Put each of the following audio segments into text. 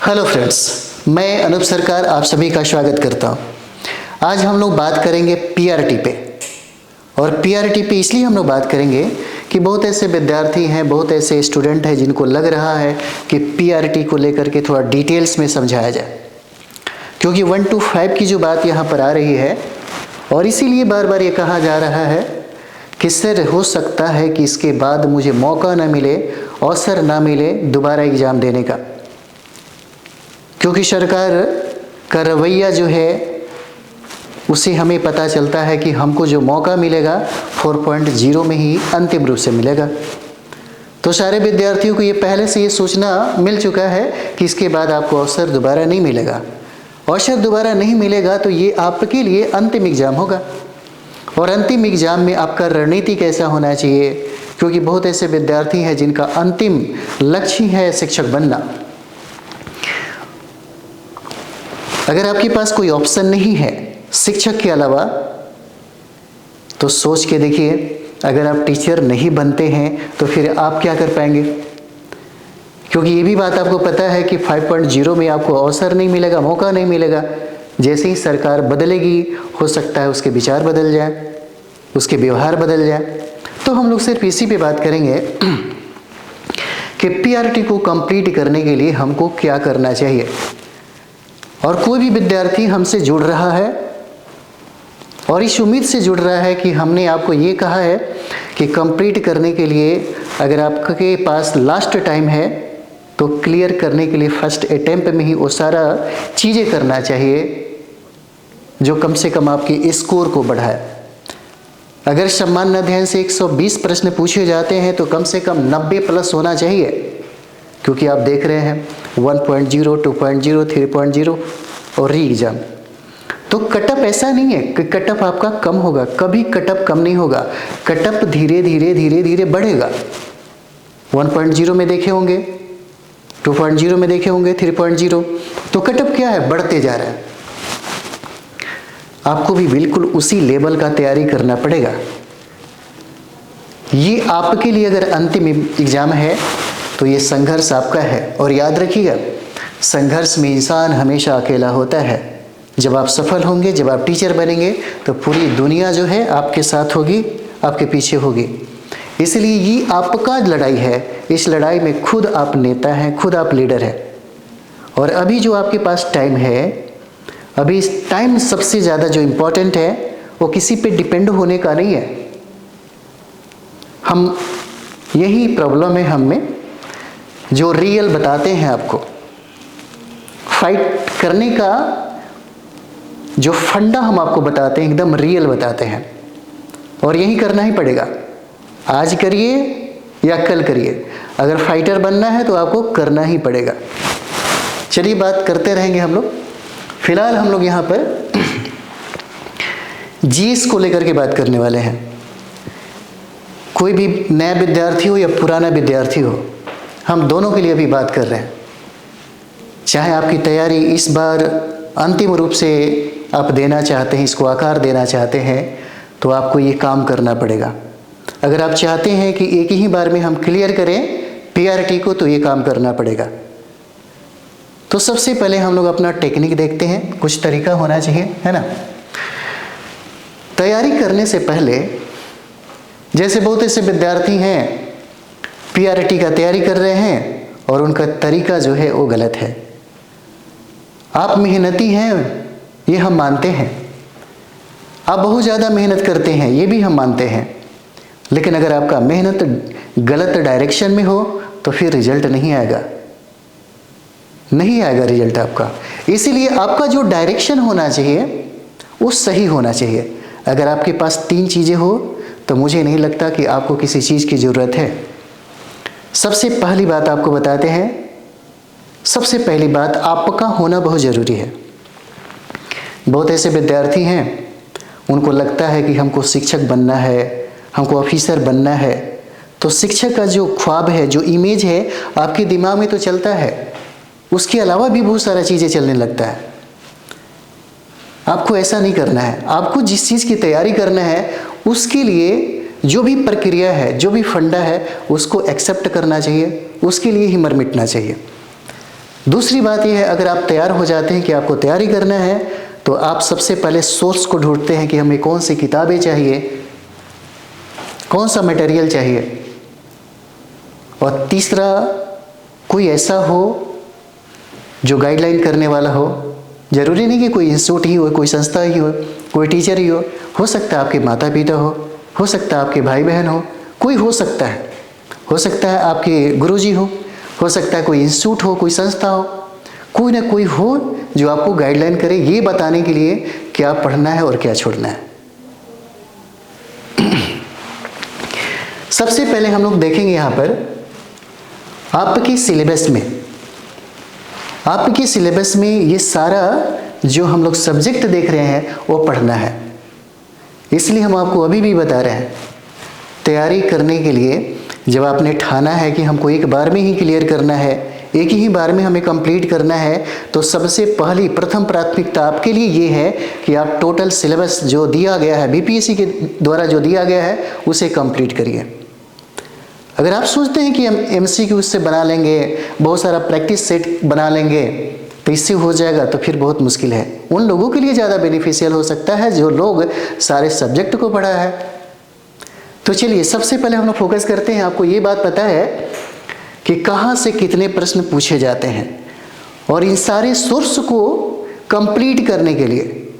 Hello friends, मैं अनूप सरकार आप सभी का स्वागत करता हूं। आज हम लोग बात करेंगे पीआरटी पे। और पीआरटी पे इसलिए हम लोग बात करेंगे कि बहुत ऐसे विद्यार्थी हैं, बहुत ऐसे स्टूडेंट हैं जिनको लग रहा है कि पीआरटी को लेकर के थोड़ा डिटेल्स में समझाया जाए, क्योंकि 1 to 5 की जो बात यहाँ पर आ रही है और इसीलिए बार बार ये कहा जा रहा है कि सर हो सकता है कि इसके बाद मुझे मौका ना मिले, अवसर ना मिले दोबारा एग्ज़ाम देने का, क्योंकि सरकार का रवैया जो है उसे हमें पता चलता है कि हमको जो मौका मिलेगा 4.0 में ही अंतिम रूप से मिलेगा। तो सारे विद्यार्थियों को ये पहले से ये सोचना मिल चुका है कि इसके बाद आपको अवसर दोबारा नहीं मिलेगा। अवसर दोबारा नहीं मिलेगा तो ये आपके लिए अंतिम एग्ज़ाम होगा। और अंतिम एग्ज़ाम में आपका रणनीति कैसा होना चाहिए, क्योंकि बहुत ऐसे विद्यार्थी हैं जिनका अंतिम लक्ष्य है शिक्षक बनना। अगर आपके पास कोई ऑप्शन नहीं है शिक्षक के अलावा तो सोच के देखिए, अगर आप टीचर नहीं बनते हैं तो फिर आप क्या कर पाएंगे, क्योंकि ये भी बात आपको पता है कि 5.0 में आपको अवसर नहीं मिलेगा, मौका नहीं मिलेगा। जैसे ही सरकार बदलेगी हो सकता है उसके विचार बदल जाए, उसके व्यवहार बदल जाए। तो हम लोग सिर्फ इसी पे बात करेंगे कि पीआरटी को कंप्लीट करने के लिए हमको क्या करना चाहिए। और कोई भी विद्यार्थी हमसे जुड़ रहा है और इस उम्मीद से जुड़ रहा है कि हमने आपको ये कहा है कि कंप्लीट करने के लिए अगर आपके पास लास्ट टाइम है तो क्लियर करने के लिए फर्स्ट अटेम्प्ट में ही वो सारा चीज़ें करना चाहिए जो कम से कम आपके स्कोर को बढ़ाए। अगर सामान्य अध्ययन से 120 प्रश्न पूछे जाते हैं तो कम से कम 90 प्लस होना चाहिए, क्योंकि आप देख रहे हैं 1.0, 2.0, 3.0 और री एग्ज़ाम। तो कटअप ऐसा नहीं है कि कटअप आपका कम होगा, कभी कटअप कम नहीं होगा। कटअप धीरे धीरे बढ़ेगा। 1.0 में देखे होंगे, 2.0 में देखे होंगे, 3.0, तो कटअप क्या है, बढ़ते जा रहा है। आपको भी बिल्कुल उसी लेवल का तैयारी करना पड़ेगा। ये आपके लिए अगर अंतिम एग्ज़ाम है तो ये संघर्ष आपका है। और याद रखिएगा, संघर्ष में इंसान हमेशा अकेला होता है। जब आप सफल होंगे, जब आप टीचर बनेंगे तो पूरी दुनिया जो है आपके साथ होगी, आपके पीछे होगी। इसलिए ये आपका लड़ाई है। इस लड़ाई में खुद आप नेता हैं, खुद आप लीडर हैं। और अभी जो आपके पास टाइम है, अभी इस टाइम सबसे ज़्यादा जो इम्पोर्टेंट है वो किसी पे डिपेंड होने का नहीं है। हम यही प्रॉब्लम है हम में, जो रियल बताते हैं आपको। फाइट करने का जो फंडा हम आपको बताते हैं एकदम रियल बताते हैं, और यही करना ही पड़ेगा। आज करिए या कल करिए, अगर फाइटर बनना है तो आपको करना ही पड़ेगा। चलिए बात करते रहेंगे हम लोग। फिलहाल हम लोग यहाँ पर जीएस को लेकर के बात करने वाले हैं। कोई भी नया विद्यार्थी हो या पुराना विद्यार्थी हो, हम दोनों के लिए अभी बात कर रहे हैं। चाहे आपकी तैयारी इस बार अंतिम रूप से आप देना चाहते हैं, इसको आकार देना चाहते हैं, तो आपको ये काम करना पड़ेगा। अगर आप चाहते हैं कि एक ही बार में हम क्लियर करें पीआरटी को, तो ये काम करना पड़ेगा। तो सबसे पहले हम लोग अपना टेक्निक देखते हैं, कुछ तरीका होना चाहिए, है ना। तैयारी करने से पहले, जैसे बहुत ऐसे विद्यार्थी हैं पीआरटी का तैयारी कर रहे हैं और उनका तरीका जो है वो गलत है। आप मेहनती हैं, ये हम मानते हैं। आप बहुत ज़्यादा मेहनत करते हैं, ये भी हम मानते हैं। लेकिन अगर आपका मेहनत गलत डायरेक्शन में हो तो फिर रिजल्ट नहीं आएगा, नहीं आएगा रिजल्ट आपका। इसीलिए आपका जो डायरेक्शन होना चाहिए वो सही होना चाहिए। अगर आपके पास 3 चीज़ें हो तो मुझे नहीं लगता कि आपको किसी चीज़ की ज़रूरत है। सबसे पहली बात आपको बताते हैं, सबसे पहली बात आपका होना बहुत ज़रूरी है। बहुत ऐसे विद्यार्थी हैं, उनको लगता है कि हमको शिक्षक बनना है, हमको ऑफिसर बनना है। तो शिक्षक का जो ख्वाब है, जो इमेज है आपके दिमाग में तो चलता है, उसके अलावा भी बहुत सारा चीज़ें चलने लगता है। आपको ऐसा नहीं करना है। आपको जिस चीज़ की तैयारी करना है उसके लिए जो भी प्रक्रिया है, जो भी फंडा है, उसको एक्सेप्ट करना चाहिए, उसके लिए ही मर मिटना चाहिए। दूसरी बात यह है, अगर आप तैयार हो जाते हैं कि आपको तैयारी करना है, तो आप सबसे पहले सोर्स को ढूंढते हैं कि हमें कौन सी किताबें चाहिए, कौन सा मटेरियल चाहिए। और तीसरा, कोई ऐसा हो जो गाइडलाइन करने वाला हो। जरूरी नहीं कि कोई इंस्टीट्यूट ही हो, कोई संस्था ही हो कोई टीचर ही हो सकता है आपके माता पिता हो सकता है आपके भाई बहन कोई हो सकता है आपके गुरुजी हो सकता है कोई इंस्टीट्यूट हो, कोई संस्था हो, कोई ना कोई हो जो आपको गाइडलाइन करे ये बताने के लिए क्या पढ़ना है और क्या छोड़ना है। सबसे पहले हम लोग देखेंगे यहाँ पर आपके सिलेबस में ये सारा जो हम लोग सब्जेक्ट देख रहे हैं वो पढ़ना है। इसलिए हम आपको अभी भी बता रहे हैं, तैयारी करने के लिए जब आपने ठाना है कि हमको एक बार में ही क्लियर करना है, एक ही बार में हमें कंप्लीट करना है, तो सबसे पहली प्रथम प्राथमिकता आपके लिए ये है कि आप टोटल सिलेबस जो दिया गया है, बीपीएससी के द्वारा जो दिया गया है उसे कंप्लीट करिए। अगर आप सोचते हैं कि हम एमसीक्यू उससे बना लेंगे, बहुत सारा प्रैक्टिस सेट बना लेंगे तो इससे हो जाएगा, तो फिर बहुत मुश्किल है। उन लोगों के लिए ज़्यादा बेनिफिशियल हो सकता है जो लोग सारे सब्जेक्ट को पढ़ा है। तो चलिए सबसे पहले हम लोग फोकस करते हैं। आपको ये बात पता है कि कहाँ से कितने प्रश्न पूछे जाते हैं, और इन सारे सोर्स को कंप्लीट करने के लिए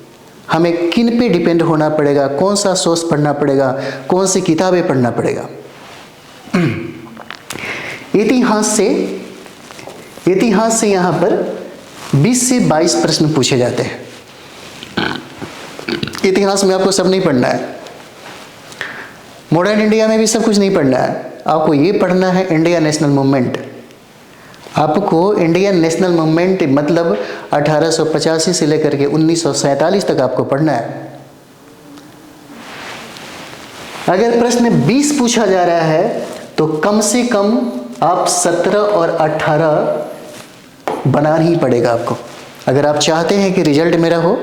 हमें किन पे डिपेंड होना पड़ेगा, कौन सा सोर्स पढ़ना पड़ेगा, कौन सी किताबें पढ़ना पड़ेगा। इतिहास से यहाँ पर 20 से 22 प्रश्न पूछे जाते हैं। इतिहास में आपको सब नहीं पढ़ना है, मॉडर्न इंडिया में भी सब कुछ नहीं पढ़ना है। आपको ये पढ़ना है इंडियन नेशनल मूवमेंट। आपको इंडियन नेशनल मूवमेंट मतलब 1885 से लेकर के 1947 तक आपको पढ़ना है। अगर प्रश्न 20 पूछा जा रहा है तो कम से कम आप 17 और 18 बनाना ही पड़ेगा आपको। अगर आप चाहते हैं कि रिजल्ट मेरा हो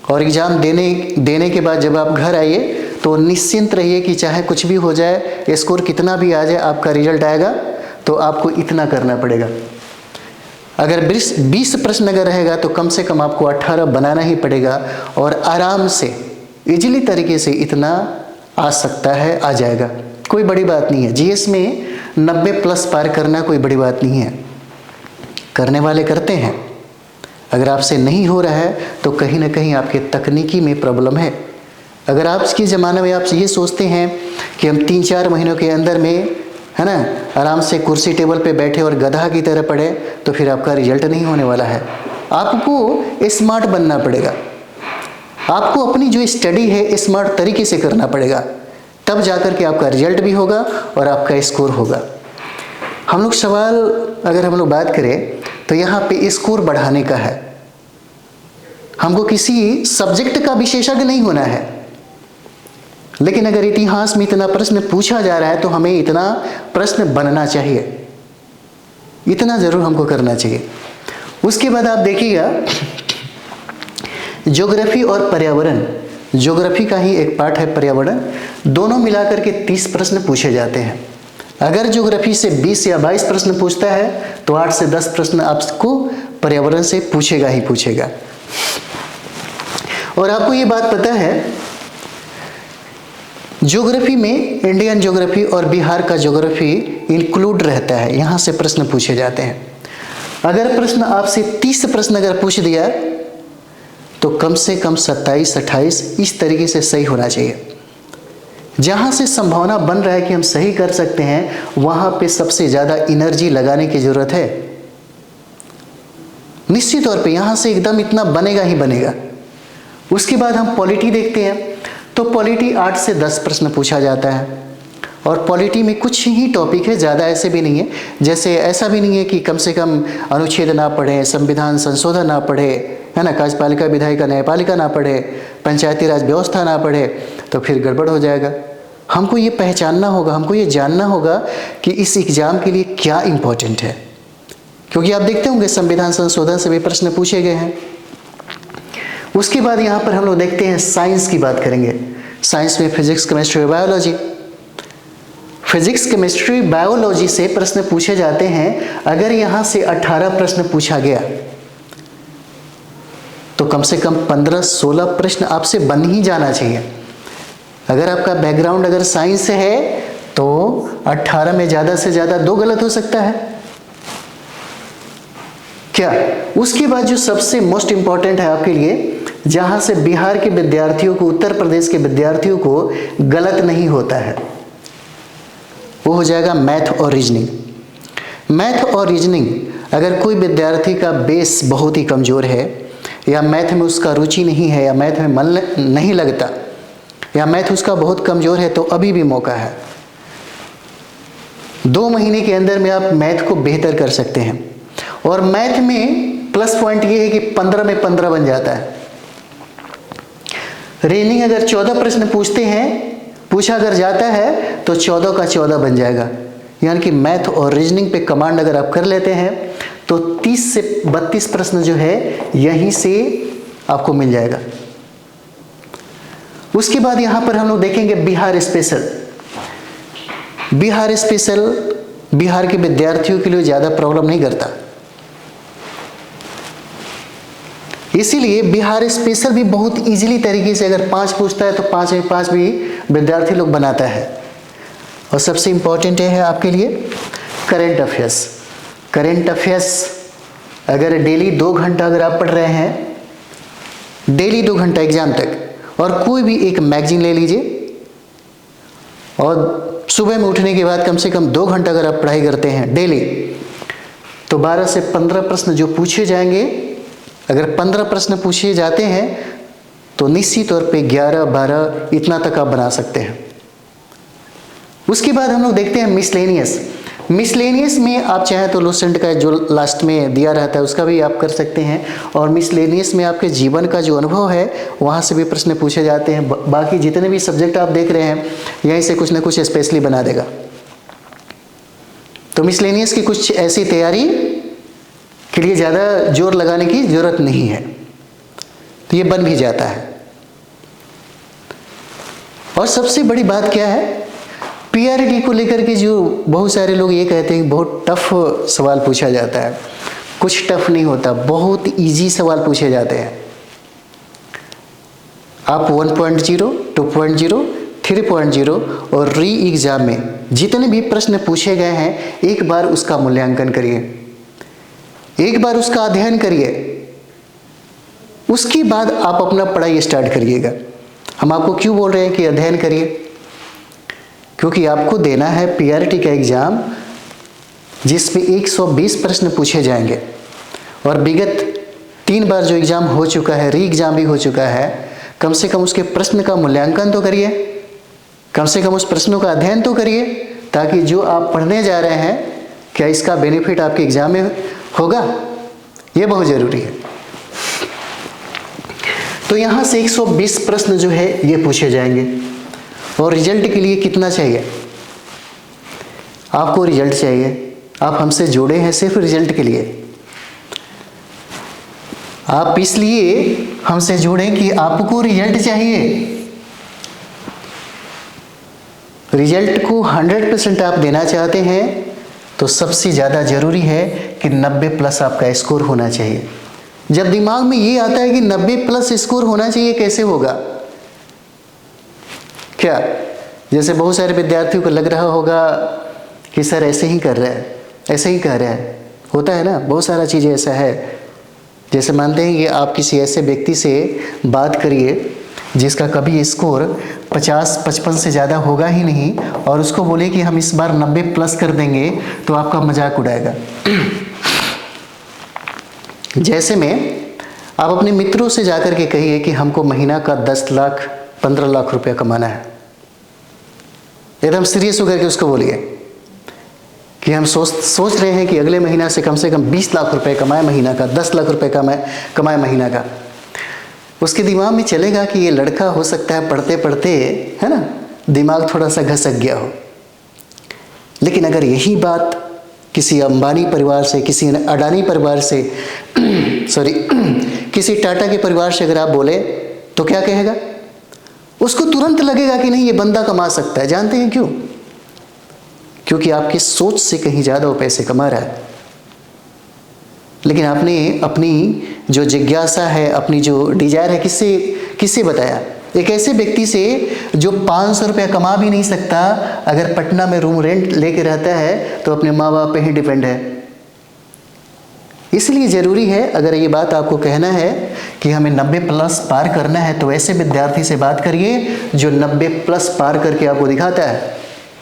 और एग्ज़ाम देने के बाद जब आप घर आइए तो निश्चिंत रहिए कि चाहे कुछ भी हो जाए, स्कोर कितना भी आ जाए, आपका रिजल्ट आएगा तो आपको इतना करना पड़ेगा। अगर 20 प्रश्न अगर रहेगा तो कम से कम आपको 18 बनाना ही पड़ेगा, और आराम से इजीली तरीके से इतना आ सकता है, आ जाएगा, कोई बड़ी बात नहीं है। जीएस में 90 प्लस पार करना कोई बड़ी बात नहीं है, करने वाले करते हैं। अगर आपसे नहीं हो रहा है तो कहीं ना कहीं आपके तकनीकी में प्रॉब्लम है। अगर आज के ज़माने में आप ये सोचते हैं कि हम 3-4 महीनों के अंदर में, है ना, आराम से कुर्सी टेबल पे बैठे और गधा की तरह पढ़े, तो फिर आपका रिजल्ट नहीं होने वाला है। आपको स्मार्ट बनना पड़ेगा, आपको अपनी जो स्टडी है स्मार्ट तरीके से करना पड़ेगा, तब जाकर के आपका रिजल्ट भी होगा और आपका स्कोर होगा। हम लोग सवाल अगर हम लोग बात करें तो यहाँ पे स्कोर बढ़ाने का है। हमको किसी सब्जेक्ट का विशेषज्ञ नहीं होना है, लेकिन अगर इतिहास में इतना प्रश्न पूछा जा रहा है तो हमें इतना प्रश्न बनना चाहिए, इतना जरूर हमको करना चाहिए। उसके बाद आप देखिएगा ज्योग्राफी और पर्यावरण, ज्योग्राफी का ही एक पार्ट है पर्यावरण, दोनों मिलाकर के 30 प्रश्न पूछे जाते हैं। अगर ज्योग्राफी से 20 या 22 प्रश्न पूछता है तो 8 से 10 प्रश्न आपको पर्यावरण से पूछेगा ही पूछेगा। और आपको ये बात पता है ज्योग्राफी में इंडियन ज्योग्राफी और बिहार का ज्योग्राफी इंक्लूड रहता है, यहाँ से प्रश्न पूछे जाते हैं। अगर प्रश्न आपसे 30 प्रश्न अगर पूछ दिया तो कम से कम 27-28 इस तरीके से सही होना चाहिए। जहाँ से संभावना बन रहा है कि हम सही कर सकते हैं, वहाँ पे सबसे ज़्यादा एनर्जी लगाने की ज़रूरत है। निश्चित तौर पे यहाँ से एकदम इतना बनेगा ही बनेगा। उसके बाद हम पॉलिटी देखते हैं तो पॉलिटी 8 से 10 प्रश्न पूछा जाता है, और पॉलिटी में कुछ ही टॉपिक है, ज़्यादा ऐसे भी नहीं है। जैसे ऐसा भी नहीं है कि कम से कम अनुच्छेद ना पढ़े, संविधान संशोधन ना पढ़े, है ना, कार्यपालिका विधायिका न्यायपालिका ना पढ़े, पंचायती राज व्यवस्था ना पढ़े, तो फिर गड़बड़ हो जाएगा। हमको ये पहचानना होगा, हमको ये जानना होगा कि इस एग्ज़ाम के लिए क्या इम्पोर्टेंट है, क्योंकि आप देखते होंगे संविधान संशोधन से भी प्रश्न पूछे गए हैं। उसके बाद यहाँ पर हम लोग देखते हैं साइंस की बात करेंगे। साइंस में फिजिक्स, केमिस्ट्री और बायोलॉजी। फिजिक्स, केमिस्ट्री, बायोलॉजी से प्रश्न पूछे जाते हैं। अगर यहाँ से 18 प्रश्न पूछा गया तो कम से कम 15-16 प्रश्न आपसे बन ही जाना चाहिए। अगर आपका बैकग्राउंड अगर साइंस है तो 18 में ज़्यादा से ज़्यादा 2 गलत हो सकता है क्या। उसके बाद जो सबसे मोस्ट इंपॉर्टेंट है आपके लिए, जहां से बिहार के विद्यार्थियों को, उत्तर प्रदेश के विद्यार्थियों को गलत नहीं होता है, वो हो जाएगा मैथ और रीजनिंग। मैथ और रीजनिंग अगर कोई विद्यार्थी का बेस बहुत ही कमज़ोर है, या मैथ में उसका रुचि नहीं है, या मैथ में मन नहीं लगता, या मैथ उसका बहुत कमज़ोर है, तो अभी भी मौका है। 2 महीने के अंदर में आप मैथ को बेहतर कर सकते हैं। और मैथ में प्लस पॉइंट ये है कि 15 में 15 बन जाता है। रीजनिंग अगर 14 प्रश्न पूछा अगर जाता है तो 14 का 14 बन जाएगा। यानी कि मैथ और रीजनिंग पे कमांड अगर आप कर लेते हैं तो 30 से 32 प्रश्न जो है यहीं से आपको मिल जाएगा। उसके बाद यहां पर हम लोग देखेंगे बिहार स्पेशल। बिहार स्पेशल बिहार के विद्यार्थियों के लिए ज़्यादा प्रॉब्लम नहीं करता, इसीलिए बिहार स्पेशल भी बहुत इजीली तरीके से अगर 5 पूछता है तो 5 में 5 भी विद्यार्थी लोग बनाता है। और सबसे इम्पोर्टेंट है आपके लिए करंट अफेयर्स। करंट अफेयर्स अगर डेली 2 घंटा अगर आप पढ़ रहे हैं, डेली 2 घंटा एग्जाम तक, और कोई भी एक मैगजीन ले लीजिए और सुबह में उठने के बाद कम से कम 2 घंटा अगर आप पढ़ाई करते हैं डेली, तो 12 से 15 प्रश्न जो पूछे जाएंगे, अगर 15 प्रश्न पूछे जाते हैं तो निश्चित तौर पे 11-12 इतना तक आप बना सकते हैं। उसके बाद हम लोग देखते हैं मिसलेनियस। मिसलेनियस में आप चाहें तो लूसेंट का जो लास्ट में दिया रहता है उसका भी आप कर सकते हैं। और मिसलेनियस में आपके जीवन का जो अनुभव है वहाँ से भी प्रश्न पूछे जाते हैं। बाकी जितने भी सब्जेक्ट आप देख रहे हैं यहीं से कुछ ना कुछ स्पेशली बना देगा। तो मिसलेनियस की कुछ ऐसी तैयारी के लिए ज़्यादा जोर लगाने की ज़रूरत नहीं है, तो ये बन भी जाता है। और सबसे बड़ी बात क्या है, पीआरटी को लेकर के जो बहुत सारे लोग ये कहते हैं बहुत टफ सवाल पूछा जाता है। कुछ टफ नहीं होता, बहुत इजी सवाल पूछे जाते हैं। आप 1.0, 2.0, 3.0 और री एग्जाम में जितने भी प्रश्न पूछे गए हैं एक बार उसका मूल्यांकन करिए, एक बार उसका अध्ययन करिए, उसके बाद आप अपना पढ़ाई स्टार्ट करिएगा। हम आपको क्यों बोल रहे हैं कि अध्ययन करिए, क्योंकि आपको देना है पीआरटी का एग्ज़ाम जिसमें 120 प्रश्न पूछे जाएंगे। और विगत 3 बार जो एग्ज़ाम हो चुका है, री एग्ज़ाम भी हो चुका है, कम से कम उसके प्रश्न का मूल्यांकन तो करिए, कम से कम उस प्रश्नों का अध्ययन तो करिए, ताकि जो आप पढ़ने जा रहे हैं क्या इसका बेनिफिट आपके एग्ज़ाम में होगा। ये बहुत ज़रूरी है। तो यहाँ से 120 प्रश्न जो है ये पूछे जाएंगे। और रिजल्ट के लिए कितना चाहिए आपको? रिजल्ट चाहिए। आप हमसे जुड़े हैं सिर्फ रिजल्ट के लिए। आप इसलिए हमसे जुड़े कि आपको रिजल्ट चाहिए। रिजल्ट को 100% आप देना चाहते हैं तो सबसे ज़्यादा ज़रूरी है कि 90+ आपका स्कोर होना चाहिए। जब दिमाग में ये आता है कि 90+ स्कोर होना चाहिए, कैसे होगा? क्या जैसे बहुत सारे विद्यार्थियों को लग रहा होगा कि सर ऐसे ही कर रहे हैं, ऐसे ही कह रहे हैं, होता है ना, बहुत सारा चीज़ ऐसा है। जैसे मानते हैं कि आप किसी ऐसे व्यक्ति से बात करिए जिसका कभी स्कोर 50-55 से ज़्यादा होगा ही नहीं, और उसको बोले कि हम इस बार 90+ कर देंगे, तो आपका मजाक उड़ाएगा। जैसे में आप अपने मित्रों से जाकर के कहिए कि हमको महीना का 10 लाख 15 लाख रुपया कमाना है। एकदम सीरियस होकर के उसको बोलिए कि हम सोच रहे हैं कि अगले महीना से कम 20 लाख रुपए कमाए महीना का, 10 लाख रुपए कमाए महीना का। उसके दिमाग में चलेगा कि ये लड़का हो सकता है पढ़ते पढ़ते, है ना, दिमाग थोड़ा सा घसक गया हो। लेकिन अगर यही बात किसी अंबानी परिवार से, किसी अडानी परिवार से किसी टाटा के परिवार से अगर आप बोले तो क्या कहेगा? उसको तुरंत लगेगा कि नहीं, ये बंदा कमा सकता है। जानते हैं क्यों? क्योंकि आपकी सोच से कहीं ज़्यादा वो पैसे कमा रहा है। लेकिन आपने अपनी जो जिज्ञासा है, अपनी जो डिजायर है, किससे बताया? एक ऐसे व्यक्ति से जो 500 रुपया कमा भी नहीं सकता, अगर पटना में रूम रेंट लेके रहता है तो अपने माँ बाप पे ही डिपेंड है। इसलिए ज़रूरी है, अगर ये बात आपको कहना है कि हमें 90+ पार करना है, तो ऐसे विद्यार्थी से बात करिए जो 90+ पार करके आपको दिखाता है।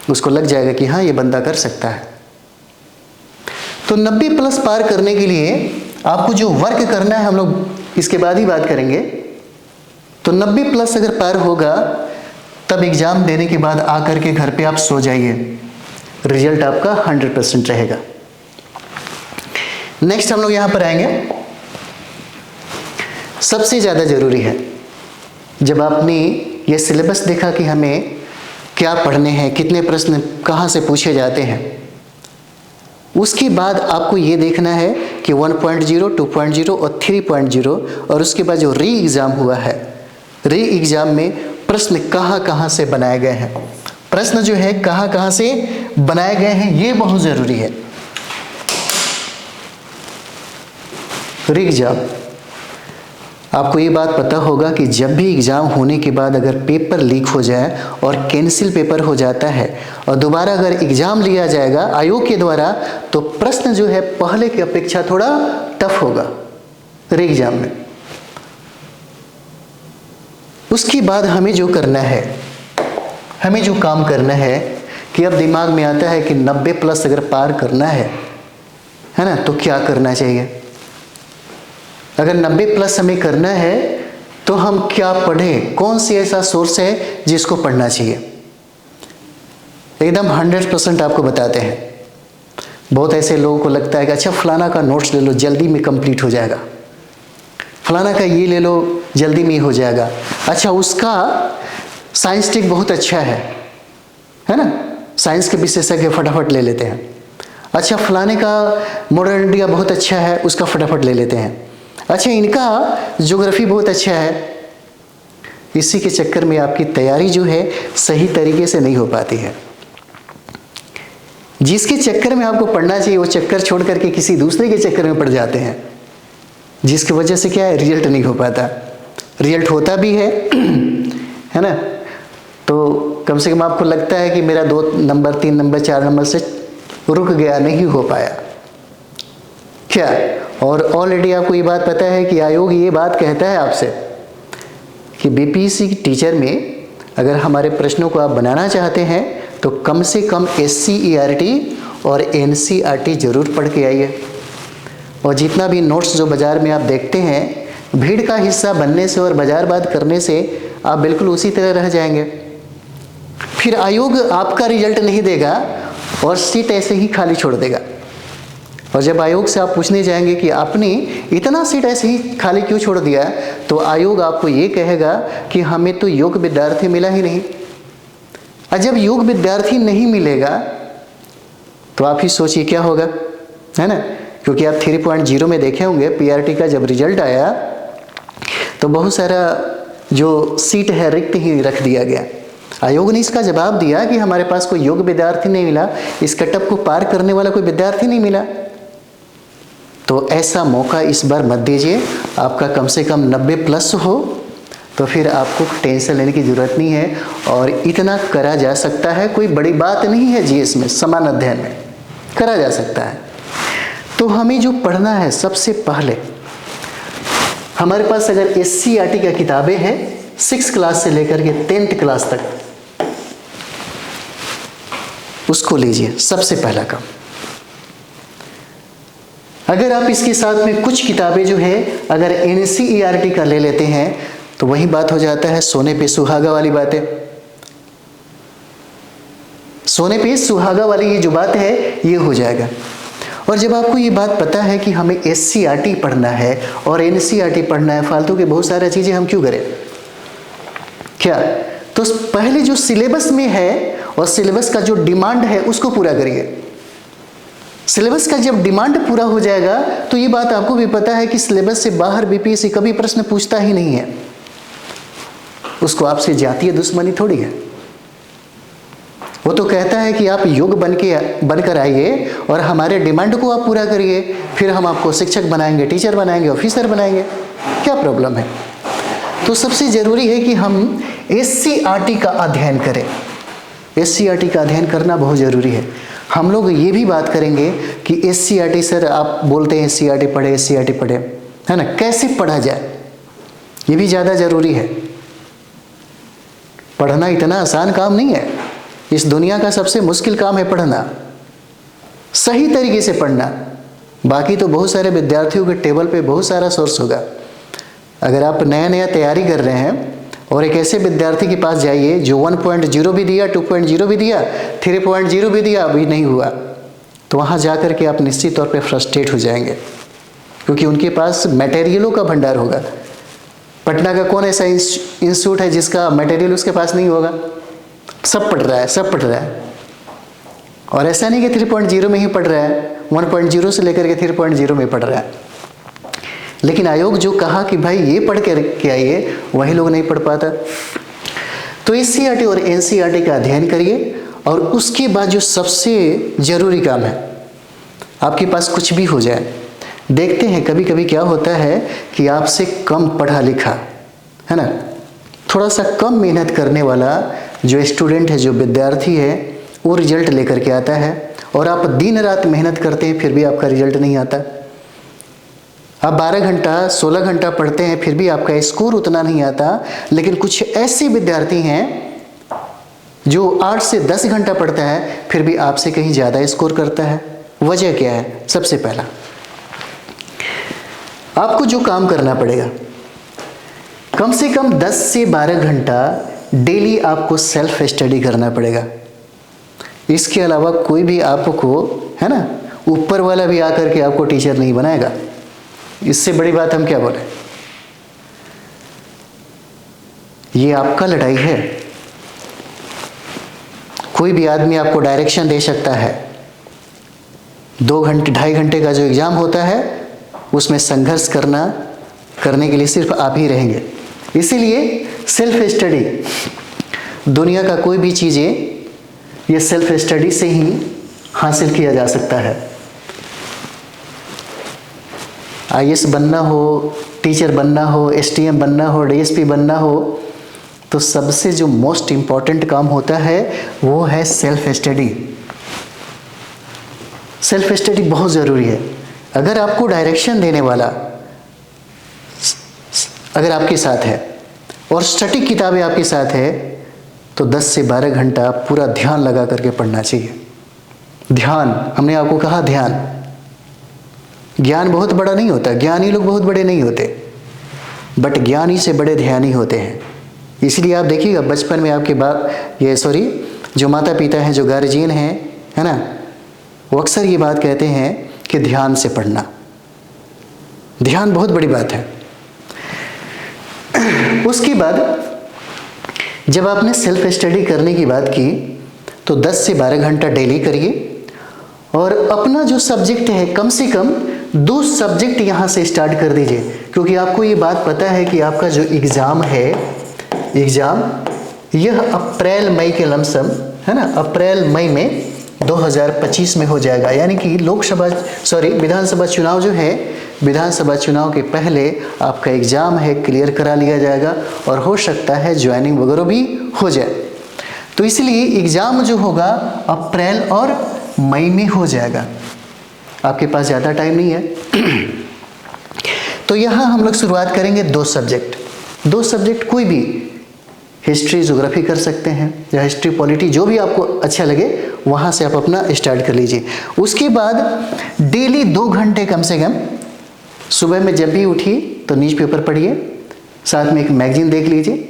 उसको लग जाएगा कि हाँ, ये बंदा कर सकता है। तो 90+ पार करने के लिए आपको जो वर्क करना है, हम लोग इसके बाद ही बात करेंगे। तो 90+ अगर पार होगा, तब एग्ज़ाम देने के बाद आकर के घर पे आप सो जाइए, रिजल्ट आपका 100% रहेगा। नेक्स्ट हम लोग यहाँ पर आएंगे। सबसे ज़्यादा ज़रूरी है, जब आपने ये सिलेबस देखा कि हमें क्या पढ़ने हैं, कितने प्रश्न कहाँ से पूछे जाते हैं, उसके बाद आपको ये देखना है कि 1.0, 2.0 और 3.0, और उसके बाद जो री एग्ज़ाम हुआ है, री एग्ज़ाम में प्रश्न कहाँ से बनाए गए हैं, प्रश्न जो है कहाँ से बनाए गए हैं, ये बहुत ज़रूरी है। री एग्ज़ाम, आपको ये बात पता होगा कि जब भी एग्ज़ाम होने के बाद अगर पेपर लीक हो जाए और कैंसिल पेपर हो जाता है और दोबारा अगर एग्ज़ाम लिया जाएगा आयोग के द्वारा, तो प्रश्न जो है पहले की अपेक्षा थोड़ा टफ होगा री एग्ज़ाम में। उसके बाद हमें जो करना है, हमें जो काम करना है कि अब दिमाग में आता है कि 90+ अगर पार करना है ना, तो क्या करना चाहिए। अगर 90+ हमें करना है तो हम क्या पढ़ें, कौन सी ऐसा सोर्स है जिसको पढ़ना चाहिए। एकदम 100% आपको बताते हैं। बहुत ऐसे लोगों को लगता है कि अच्छा फलाना का नोट्स ले लो, जल्दी में कंप्लीट हो जाएगा, फलाना का ये ले लो, जल्दी में हो जाएगा। अच्छा, उसका साइंस टेक बहुत अच्छा है ना, साइंस के विशेषज्ञ फटाफट ले लेते हैं। अच्छा, फलाने का मॉडर्न इंडिया बहुत अच्छा है, उसका फटाफट ले लेते हैं। अच्छा, इनका ज्योग्राफी बहुत अच्छा है। इसी के चक्कर में आपकी तैयारी जो है सही तरीके से नहीं हो पाती है। जिसके चक्कर में आपको पढ़ना चाहिए वो चक्कर छोड़ करके किसी दूसरे के चक्कर में पड़ जाते हैं, जिसकी वजह से क्या है, रिजल्ट नहीं हो पाता। रिजल्ट होता भी है ना, तो कम से कम आपको लगता है कि मेरा 2 नंबर 3 नंबर 4 नंबर से रुक गया, नहीं हो पाया क्या। और ऑलरेडी आपको ये बात पता है कि आयोग ये बात कहता है आपसे कि बीपीएससी टीचर में अगर हमारे प्रश्नों को आप बनाना चाहते हैं तो कम से कम SCERT और NCERT जरूर पढ़ के आइए। और जितना भी नोट्स जो बाज़ार में आप देखते हैं, भीड़ का हिस्सा बनने से और बाज़ारबाद करने से आप बिल्कुल उसी तरह रह जाएंगे। फिर आयोग आपका रिजल्ट नहीं देगा और सीट ऐसे ही खाली छोड़ देगा। और जब आयोग से आप पूछने जाएंगे कि आपने इतना सीट ऐसे ही खाली क्यों छोड़ दिया, तो आयोग आपको ये कहेगा कि हमें तो योग्य विद्यार्थी मिला ही नहीं। और जब योग्य विद्यार्थी नहीं मिलेगा तो आप ही सोचिए क्या होगा, है ना। क्योंकि आप 3.0 में देखे होंगे, PRT का जब रिजल्ट आया तो बहुत सारा जो सीट है रिक्त ही रख दिया गया। आयोग ने इसका जवाब दिया कि हमारे पास कोई योग्य विद्यार्थी नहीं मिला, इस कटअप को पार करने वाला कोई विद्यार्थी नहीं मिला। तो ऐसा मौका इस बार मत दीजिए। आपका कम से कम 90+ हो तो फिर आपको टेंशन लेने की ज़रूरत नहीं है, और इतना करा जा सकता है, कोई बड़ी बात नहीं है। GS में समान अध्ययन में करा जा सकता है। तो हमें जो पढ़ना है, सबसे पहले हमारे पास अगर SCERT का किताबें हैं 6 क्लास से लेकर के 10th क्लास तक, उसको लीजिए, सबसे पहला काम। अगर आप इसके साथ में कुछ किताबें जो है अगर NCERT का ले लेते हैं तो वही बात हो जाता है सोने पे सुहागा वाली बातें। सोने पे सुहागा वाली ये जो बात है ये हो जाएगा। और जब आपको ये बात पता है कि हमें SCERT पढ़ना है और NCERT पढ़ना है, फालतू के बहुत सारी चीजें हम क्यों करें क्या। तो पहले जो सिलेबस में है और सिलेबस का जो डिमांड है उसको पूरा करिए। सिलेबस का जब डिमांड पूरा हो जाएगा तो ये बात आपको भी पता है कि सिलेबस से बाहर बीपीएससी कभी प्रश्न पूछता ही नहीं है। उसको आपसे जातीय दुश्मनी थोड़ी है, वो तो कहता है कि आप योग्य बनकर आइए और हमारे डिमांड को आप पूरा करिए, फिर हम आपको शिक्षक बनाएंगे, टीचर बनाएंगे, ऑफिसर बनाएंगे। क्या प्रॉब्लम है? तो सबसे ज़रूरी है कि हम SCERT का अध्ययन करें। SCERT का अध्ययन करना बहुत ज़रूरी है। हम लोग ये भी बात करेंगे कि SCERT, सर आप बोलते हैं SCERT पढ़े, SCERT पढ़े, है ना, कैसे पढ़ा जाए, ये भी ज़्यादा ज़रूरी है। पढ़ना इतना आसान काम नहीं है। इस दुनिया का सबसे मुश्किल काम है पढ़ना, सही तरीके से पढ़ना। बाकी तो बहुत सारे विद्यार्थियों के टेबल पे बहुत सारा सोर्स होगा। अगर आप नया नया तैयारी कर रहे हैं और एक ऐसे विद्यार्थी के पास जाइए जो 1.0 भी दिया, 2.0 भी दिया, 3.0 भी दिया, अभी नहीं हुआ, तो वहाँ जा कर के आप निश्चित तौर पे फ्रस्ट्रेट हो जाएंगे, क्योंकि उनके पास मटेरियलों का भंडार होगा। पटना का कौन ऐसा इंस्टीट्यूट है जिसका मटेरियल उसके पास नहीं होगा? सब पढ़ रहा है, सब पढ़ रहा है। और ऐसा नहीं कि 3.0 में ही पढ़ रहा है, 1.0 से लेकर के 3.0 में पढ़ रहा है। लेकिन आयोग जो कहा कि भाई ये पढ़ के आइए, वही लोग नहीं पढ़ पाता। तो SCERT और NCERT का अध्ययन करिए, और उसके बाद जो सबसे ज़रूरी काम है, आपके पास कुछ भी हो जाए, देखते हैं कभी कभी क्या होता है कि आपसे कम पढ़ा लिखा, है ना, थोड़ा सा कम मेहनत करने वाला जो स्टूडेंट है, जो विद्यार्थी है, वो रिजल्ट लेकर के आता है, और आप दिन रात मेहनत करते हैं फिर भी आपका रिजल्ट नहीं आता। आप 12 घंटा 16 घंटा पढ़ते हैं फिर भी आपका स्कोर उतना नहीं आता। लेकिन कुछ ऐसे विद्यार्थी हैं जो 8 से 10 घंटा पढ़ता है फिर भी आपसे कहीं ज़्यादा स्कोर करता है। वजह क्या है? सबसे पहला, आपको जो काम करना पड़ेगा, कम से कम 10 से 12 घंटा डेली आपको सेल्फ स्टडी करना पड़ेगा। इसके अलावा कोई भी आपको, है ना, ऊपर वाला भी आकर के आपको टीचर नहीं बनाएगा। इससे बड़ी बात हम क्या बोले? ये आपका लड़ाई है। कोई भी आदमी आपको डायरेक्शन दे सकता है। 2 घंटे 2.5 घंटे का जो एग्जाम होता है उसमें संघर्ष करने के लिए सिर्फ आप ही रहेंगे। इसीलिए सेल्फ स्टडी, दुनिया का कोई भी चीज़ें ये सेल्फ स्टडी से ही हासिल किया जा सकता है। IAS बनना हो, टीचर बनना हो, STM बनना हो, DSP बनना हो, तो सबसे जो मोस्ट इम्पॉर्टेंट काम होता है वो है सेल्फ स्टडी। सेल्फ स्टडी बहुत ज़रूरी है। अगर आपको डायरेक्शन देने वाला अगर आपके साथ है और स्टडी किताबें आपके साथ है, तो 10 से 12 घंटा पूरा ध्यान लगा करके पढ़ना चाहिए। ध्यान, हमने आपको कहा ध्यान। ज्ञान बहुत बड़ा नहीं होता, ज्ञानी लोग बहुत बड़े नहीं होते, बट ज्ञानी से बड़े ध्यानी होते हैं। इसलिए आप देखिएगा बचपन में आपके जो माता पिता हैं, जो गार्जियन हैं, है ना, वो अक्सर ये बात कहते हैं कि ध्यान से पढ़ना। ध्यान बहुत बड़ी बात है। उसके बाद जब आपने सेल्फ स्टडी करने की बात की तो 10 से 12 घंटा डेली करिए, और अपना जो सब्जेक्ट है कम से कम 2 सब्जेक्ट यहाँ से स्टार्ट कर दीजिए। क्योंकि आपको ये बात पता है कि आपका जो एग्ज़ाम है, यह अप्रैल मई के लमसम, है ना, अप्रैल मई में 2025 में हो जाएगा। यानी कि विधानसभा चुनाव जो है, विधानसभा चुनाव के पहले आपका एग्ज़ाम है, क्लियर करा लिया जाएगा, और हो सकता है ज्वाइनिंग वगैरह भी हो जाए। तो इसलिए एग्ज़ाम जो होगा अप्रैल और मई में हो जाएगा। आपके पास ज़्यादा टाइम नहीं है। तो यहाँ हम लोग शुरुआत करेंगे 2 सब्जेक्ट, कोई भी, हिस्ट्री ज्योग्राफी कर सकते हैं, या हिस्ट्री पॉलिटी, जो भी आपको अच्छा लगे वहाँ से आप अपना स्टार्ट कर लीजिए। उसके बाद डेली 2 घंटे कम से कम, सुबह में जब भी उठिए तो न्यूज़पेपर पढ़िए, साथ में एक मैगजीन देख लीजिए,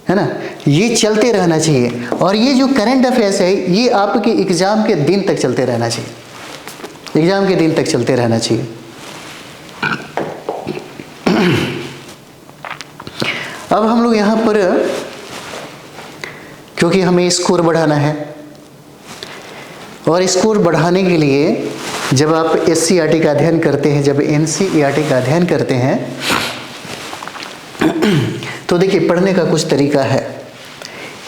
है ना, ये चलते रहना चाहिए। और ये जो करंट अफेयर्स है ये आपके एग्ज़ाम के दिन तक चलते रहना चाहिए, एग्ज़ाम के दिन तक चलते रहना चाहिए। अब हम लोग यहाँ पर, क्योंकि हमें स्कोर बढ़ाना है, और स्कोर बढ़ाने के लिए जब आप SCERT का अध्ययन करते हैं, जब NCERT का अध्ययन करते हैं, तो देखिए पढ़ने का कुछ तरीका है।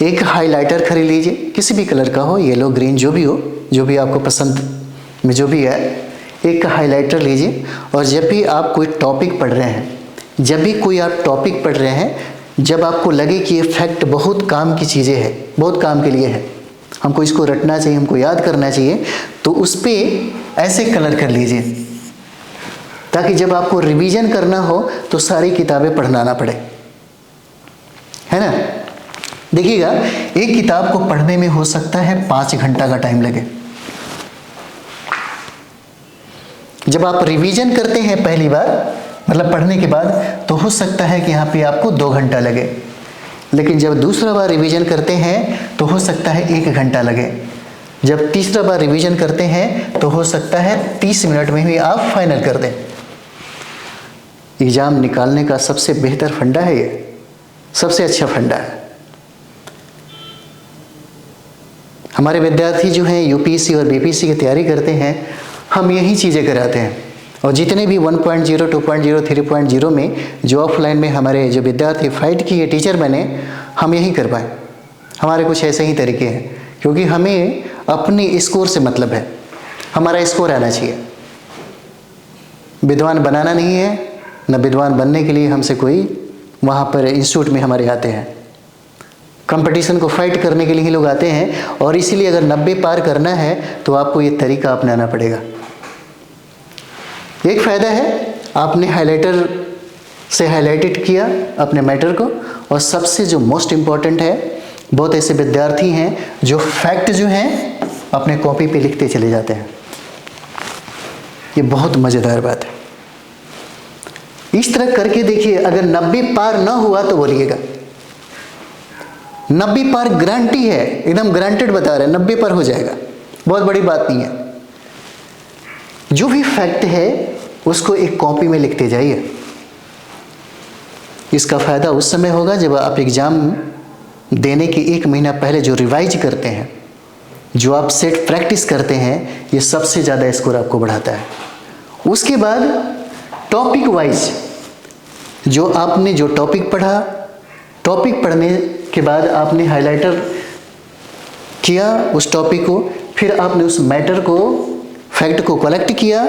एक हाइलाइटर खरीद लीजिए, किसी भी कलर का हो, येलो ग्रीन जो भी हो, जो भी आपको पसंद में जो भी है, एक हाइलाइटर लीजिए। और जब भी आप कोई टॉपिक पढ़ रहे हैं, जब भी कोई आप टॉपिक पढ़ रहे हैं, जब आपको लगे कि ये फैक्ट बहुत काम की चीज़ें हैं, बहुत काम के लिए है, हमको इसको रटना चाहिए, हमको याद करना चाहिए, तो उस पर ऐसे कलर कर लीजिए, ताकि जब आपको रिवीजन करना हो तो सारी किताबें पढ़ना ना पड़े, है ना। देखिएगा, एक किताब को पढ़ने में हो सकता है 5 घंटा का टाइम लगे। जब आप रिवीजन करते हैं पहली बार, मतलब पढ़ने के बाद, तो हो सकता है कि यहाँ पे आपको 2 घंटा लगे। लेकिन जब दूसरा बार रिवीजन करते हैं तो हो सकता है 1 घंटा लगे। जब तीसरा बार रिवीजन करते हैं तो हो सकता है 30 मिनट में ही आप फाइनल कर दें। एग्जाम निकालने का सबसे बेहतर फंडा है ये, सबसे अच्छा फंडा है। हमारे विद्यार्थी जो हैं यूपीएससी और बीपीएससी की तैयारी करते हैं, हम यही चीज़ें कराते हैं। और जितने भी 1.0, 2.0, 3.0 में जो ऑफलाइन में हमारे जो विद्यार्थी फाइट किए, टीचर बने, हम यही कर पाए। हमारे कुछ ऐसे ही तरीके हैं, क्योंकि हमें अपने स्कोर से मतलब है, हमारा स्कोर आना चाहिए। विद्वान बनाना नहीं है, न विद्वान बनने के लिए हमसे कोई वहाँ पर इंस्टीट्यूट में हमारे आते हैं। कंपटीशन को फाइट करने के लिए ही लोग आते हैं। और इसीलिए अगर 90 पार करना है तो आपको ये तरीका अपनाना पड़ेगा। एक फ़ायदा है, आपने हाइलाइटर से हाइलाइटेड किया अपने मैटर को। और सबसे जो मोस्ट इम्पॉर्टेंट है, बहुत ऐसे विद्यार्थी हैं जो फैक्ट जो हैं अपने कॉपी पे लिखते चले जाते हैं। ये बहुत मज़ेदार बात है। इस तरह करके देखिए, अगर 90 पार ना हुआ तो बोलिएगा। 90 पार गारंटी है, एकदम गारंटेड बता रहे हैं, 90 पार हो जाएगा, बहुत बड़ी बात नहीं है। जो भी फैक्ट है उसको एक कॉपी में लिखते जाइए। इसका फ़ायदा उस समय होगा जब आप एग्ज़ाम देने के 1 महीना पहले जो रिवाइज करते हैं, जो आप सेट प्रैक्टिस करते हैं, ये सबसे ज़्यादा स्कोर आपको बढ़ाता है। उसके बाद टॉपिक वाइज जो आपने जो टॉपिक पढ़ा, टॉपिक पढ़ने के बाद आपने हाइलाइटर किया उस टॉपिक को, फिर आपने उस मैटर को, फैक्ट को कलेक्ट किया,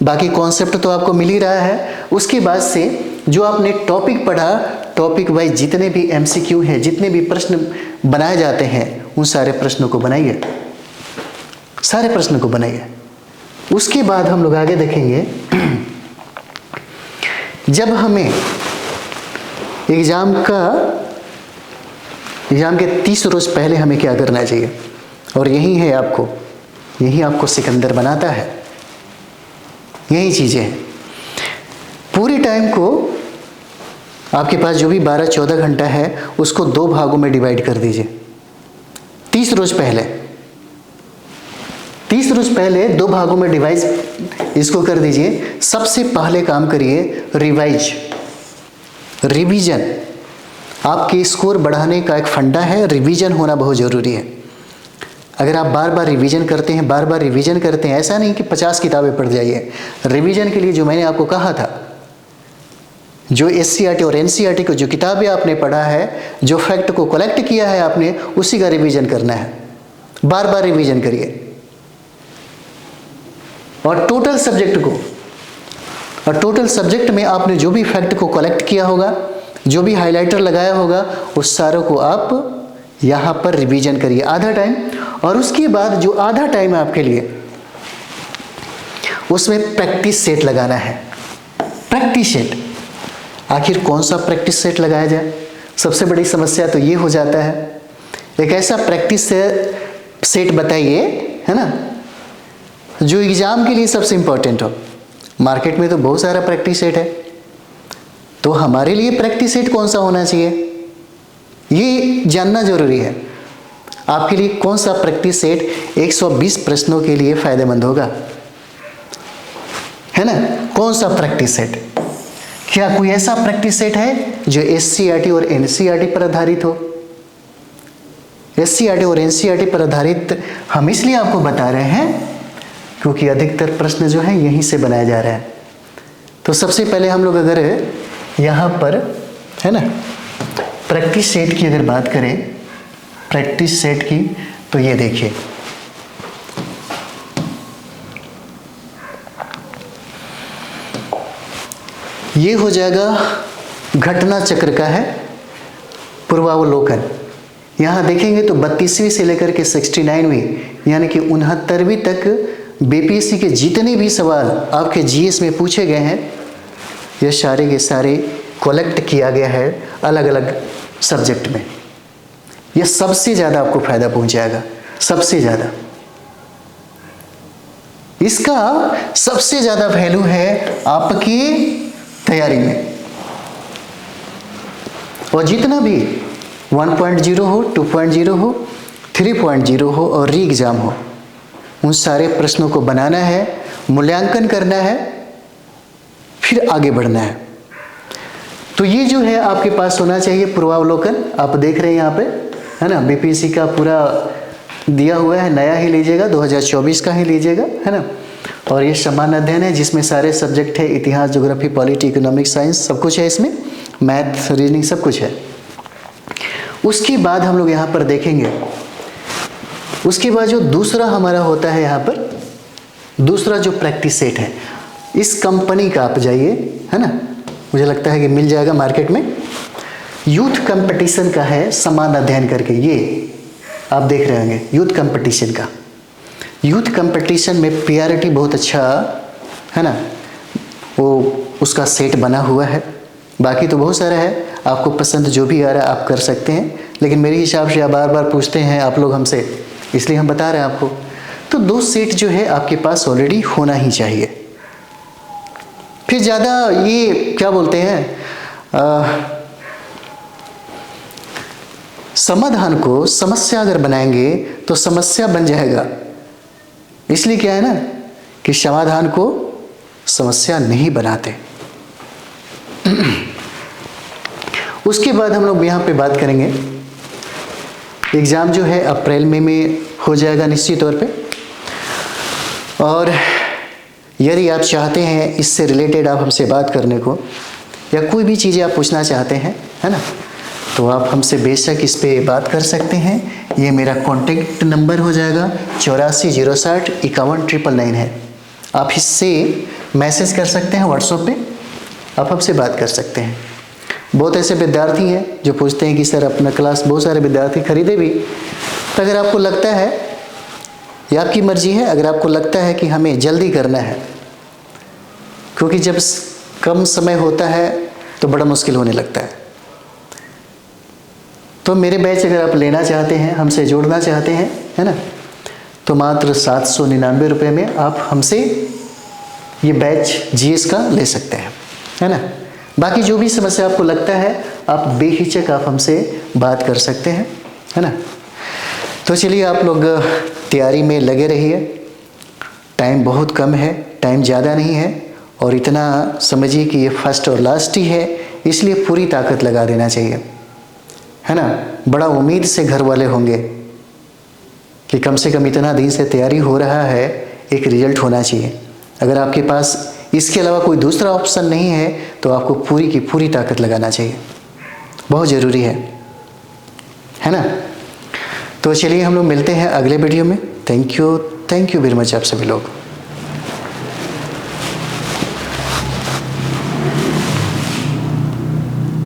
बाकी कॉन्सेप्ट तो आपको मिल ही रहा है। उसके बाद से जो आपने टॉपिक पढ़ा, टॉपिक वाइज जितने भी एमसीक्यू हैं, जितने भी प्रश्न बनाए जाते हैं, उन सारे प्रश्नों को बनाइए, सारे प्रश्नों को बनाइए। उसके बाद हम लोग आगे देखेंगे, जब हमें एग्ज़ाम के 30 रोज़ पहले हमें क्या करना चाहिए, और यही है आपको, यही आपको सिकंदर बनाता है, यही चीज़ें हैं। पूरे टाइम को आपके पास जो भी 12-14 घंटा है, उसको 2 भागों में डिवाइड कर दीजिए। 30 रोज़ पहले 2 भागों में डिवाइड इसको कर दीजिए। सबसे पहले काम करिए रिवीजन। आपके स्कोर बढ़ाने का एक फंडा है, रिवीजन होना बहुत ज़रूरी है। अगर आप बार बार रिवीजन करते हैं, ऐसा नहीं कि 50 किताबें पढ़ जाइए। रिवीजन के लिए जो मैंने आपको कहा था, जो एससीईआरटी और एनसीईआरटी को जो किताबें आपने पढ़ा है, जो फैक्ट को कलेक्ट किया है आपने, उसी का रिवीजन करना है। बार बार रिवीजन करिए। और टोटल सब्जेक्ट में आपने जो भी फैक्ट को कलेक्ट किया होगा, जो भी हाइलाइटर लगाया होगा, उस सारों को आप यहाँ पर रिवीजन करिए आधा टाइम। और उसके बाद जो आधा टाइम है आपके लिए, उसमें प्रैक्टिस सेट लगाना है। प्रैक्टिस सेट, आखिर कौन सा प्रैक्टिस सेट लगाया जाए? सबसे बड़ी समस्या तो ये हो जाता है, एक ऐसा प्रैक्टिस सेट बताइए, है ना, जो एग्ज़ाम के लिए सबसे इम्पोर्टेंट हो। मार्केट में तो बहुत सारा प्रैक्टिस सेट है, तो हमारे लिए प्रैक्टिस सेट कौन सा होना चाहिए, ये जानना जरूरी है। आपके लिए कौन सा प्रैक्टिस सेट 120 प्रश्नों के लिए फ़ायदेमंद होगा, है ना? कौन सा प्रैक्टिस सेट? क्या कोई ऐसा प्रैक्टिस सेट है जो एससीईआरटी और एनसीईआरटी पर आधारित हो? एससीईआरटी और एनसीईआरटी पर आधारित हम इसलिए आपको बता रहे हैं क्योंकि अधिकतर प्रश्न जो है यहीं से बनाए जा रहे हैं। तो सबसे पहले हम लोग अगर यहाँ पर, है ना, प्रैक्टिस सेट की अगर बात करें, प्रैक्टिस सेट की, तो ये देखिए ये हो जाएगा घटना चक्र का है पूर्वावलोकन। यहाँ देखेंगे तो 32वीं से लेकर के 69वीं यानी कि 69वीं तक बीपीएससी के जितने भी सवाल आपके जीएस में पूछे गए हैं, ये सारे के सारे कलेक्ट किया गया है अलग अलग सब्जेक्ट में। ये सबसे ज़्यादा आपको फायदा पहुंचाएगा, सबसे ज़्यादा। इसका सबसे ज़्यादा वैल्यू है आपकी तैयारी में। और जितना भी 1.0 हो, 2.0 हो, 3.0 हो और री एग्ज़ाम हो, उन सारे प्रश्नों को बनाना है, मूल्यांकन करना है, फिर आगे बढ़ना है। तो ये जो है आपके पास होना चाहिए पूर्वावलोकन। आप देख रहे हैं यहाँ पे, है ना, बीपीएससी का पूरा दिया हुआ है, नया ही लीजिएगा, 2024 का ही लीजिएगा, है ना। और ये सामान्य अध्ययन है जिसमें सारे सब्जेक्ट है, इतिहास, ज्योग्राफी, पॉलिटी, इकोनॉमिक्स, साइंस, सब कुछ है इसमें, मैथ, रीजनिंग, सब कुछ है। उसके बाद हम लोग यहाँ पर देखेंगे, उसके बाद जो दूसरा हमारा होता है यहाँ पर, दूसरा जो प्रैक्टिस सेट है, इस कंपनी का आप जाइए, है ना, मुझे लगता है कि मिल जाएगा मार्केट में। यूथ कंपटीशन का है समान अध्ययन करके, ये आप देख रहे होंगे यूथ कंपटीशन का। यूथ कंपटीशन में पीआरटी बहुत अच्छा, है ना, वो उसका सेट बना हुआ है। बाकी तो बहुत सारा है, आपको पसंद जो भी आ रहा है आप कर सकते हैं, लेकिन मेरे हिसाब से आप बार बार पूछते हैं आप लोग हमसे, इसलिए हम बता रहे हैं आपको। तो 2 सेट जो है आपके पास ऑलरेडी होना ही चाहिए। फिर ज़्यादा ये क्या बोलते हैं, समाधान को समस्या अगर बनाएंगे तो समस्या बन जाएगा। इसलिए क्या है ना कि समाधान को समस्या नहीं बनाते। उसके बाद हम लोग यहाँ पे बात करेंगे, एग्ज़ाम जो है अप्रैल में हो जाएगा निश्चित तौर पे। और यदि आप चाहते हैं इससे रिलेटेड आप हमसे बात करने को, या कोई भी चीज़ें आप पूछना चाहते हैं, है ना, तो आप हमसे बेशक इस पे बात कर सकते हैं। ये मेरा कॉन्टेक्ट नंबर हो जाएगा 84 060 51 999 है। आप इससे मैसेज कर सकते हैं व्हाट्सएप पे, आप हमसे बात कर सकते हैं। बहुत ऐसे विद्यार्थी हैं जो पूछते हैं कि सर अपना क्लास, बहुत सारे विद्यार्थी खरीदे भी। तो अगर आपको लगता है, ये आपकी मर्जी है, अगर आपको लगता है कि हमें जल्दी करना है, क्योंकि जब कम समय होता है तो बड़ा मुश्किल होने लगता है, तो मेरे बैच अगर आप लेना चाहते हैं, हमसे जोड़ना चाहते हैं, है ना, तो मात्र 799 रुपये में आप हमसे ये बैच जीएस का ले सकते हैं, है ना। बाकी जो भी समस्या आपको लगता है आप बेहिचक आप हमसे बात कर सकते हैं, है ना। तो चलिए आप लोग तैयारी में लगे रहिए। टाइम बहुत कम है, टाइम ज़्यादा नहीं है, और इतना समझिए कि ये फर्स्ट और लास्ट ही है, इसलिए पूरी ताकत लगा देना चाहिए, है ना। बड़ा उम्मीद से घर वाले होंगे कि कम से कम इतना दिन से तैयारी हो रहा है, एक रिजल्ट होना चाहिए। अगर आपके पास इसके अलावा कोई दूसरा ऑप्शन नहीं है तो आपको पूरी की पूरी ताकत लगाना चाहिए, बहुत ज़रूरी है ना। तो चलिए हम लोग मिलते हैं अगले वीडियो में। थैंक यू वेरी मच आप सभी लोग।